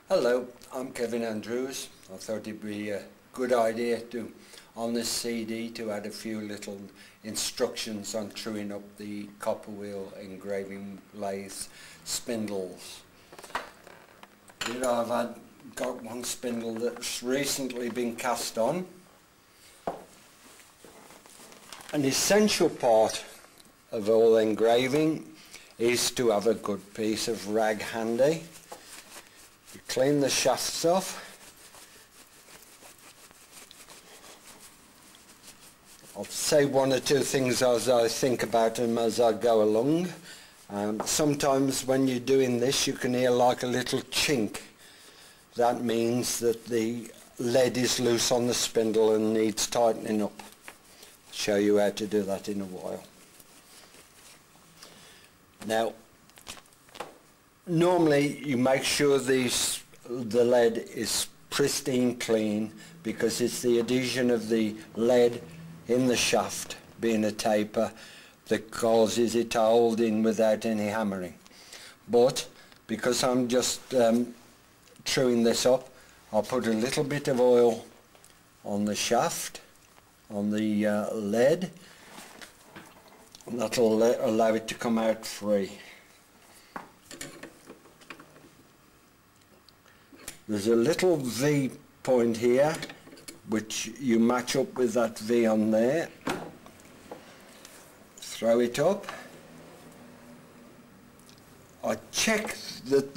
Hello, I'm Kevin Andrews. I thought it'd be a good idea to, on this CD, to add a few little instructions on truing up the copper wheel engraving lathe spindles. Here I've got one spindle that's recently been cast on. An essential part of all engraving is to have a good piece of rag handy. You clean the shafts off. I'll say one or two things as I think about them as I go along. Sometimes when you're doing this you can hear like a little chink. That means that the lead is loose on the spindle and needs tightening up. I'll show you how to do that in a while. Now, normally you make sure the lead is pristine clean, because it's the adhesion of the lead in the shaft, being a taper, that causes it to hold in without any hammering. But because I'm just truing this up, I'll put a little bit of oil on the shaft, on the lead, and that'll allow it to come out free. There's a little V point here which you match up with that V on there. Throw it up. I check that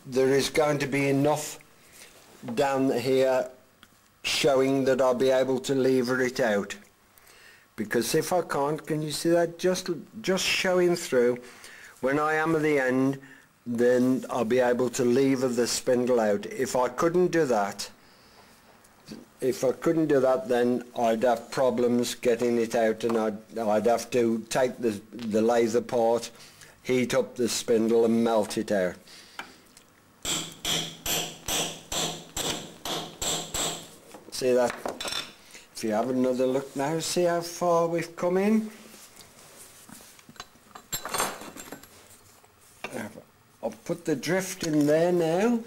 there is going to be enough down here showing that I'll be able to lever it out. Because if I can't, can you see that just showing through? When I hammer the end, then I'll be able to lever the spindle out. If I couldn't do that, then I'd have problems getting it out, and I'd have to take the lathe apart, heat up the spindle and melt it out. See that? If you have another look now, see how far we've come in? I'll put the drift in there now.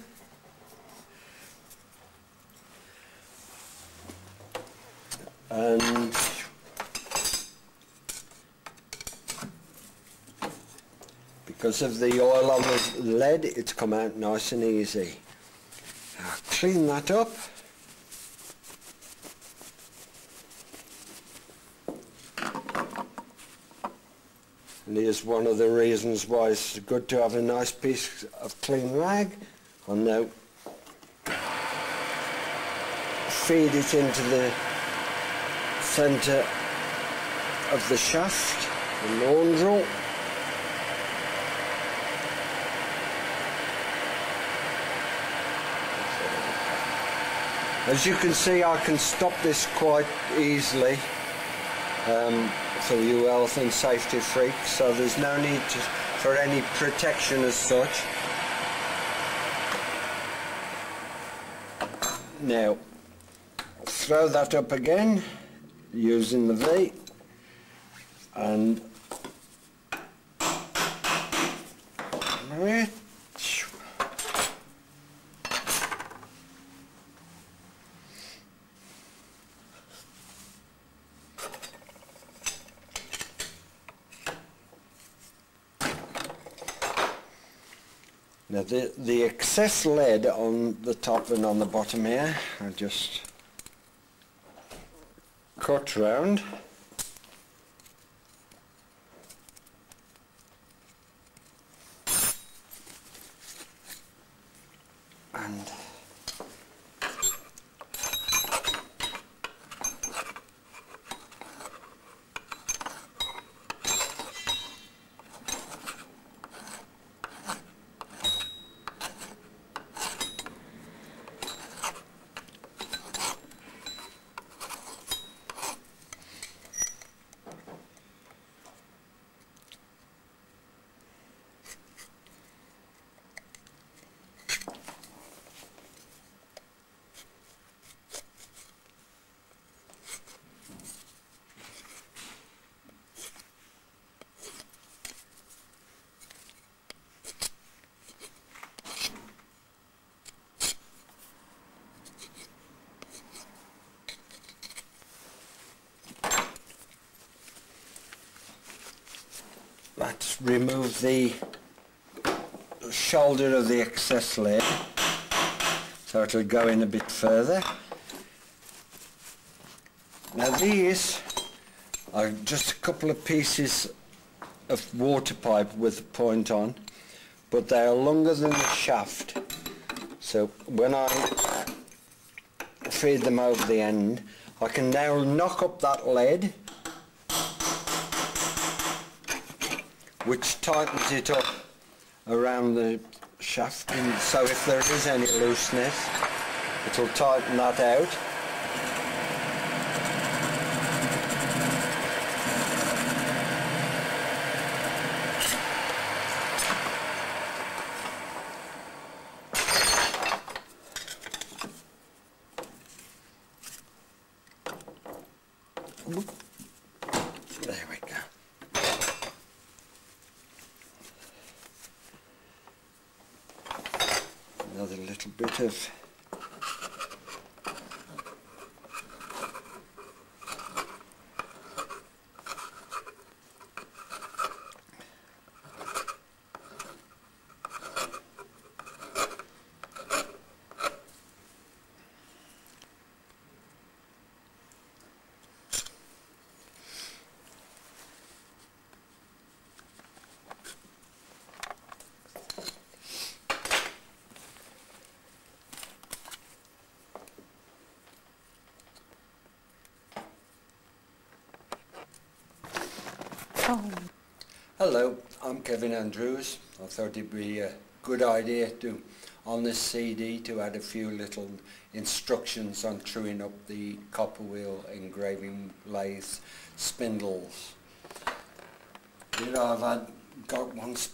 And because of the oil on the lead, it's come out nice and easy. I'll clean that up. And here's one of the reasons why it's good to have a nice piece of clean rag. I'll now feed it into the centre of the shaft, the laundrel. As you can see, I can stop this quite easily for you health and safety freaks, so there's no need for any protection as such. Now, throw that up again using the V, and now the excess lead on the top and on the bottom here, I just cut round and remove the shoulder of the excess lead, so it'll go in a bit further. Now these are just a couple of pieces of water pipe with a point on, but they are longer than the shaft, so when I feed them over the end, I can now knock up that lead, which tightens it up around the shaft, and so if there is any looseness, it'll tighten that out. There we go. Another little bit of Hello, I'm Kevin Andrews. I thought it'd be a good idea to, on this CD, to add a few little instructions on truing up the copper wheel engraving lathe spindles. You know, got one spindle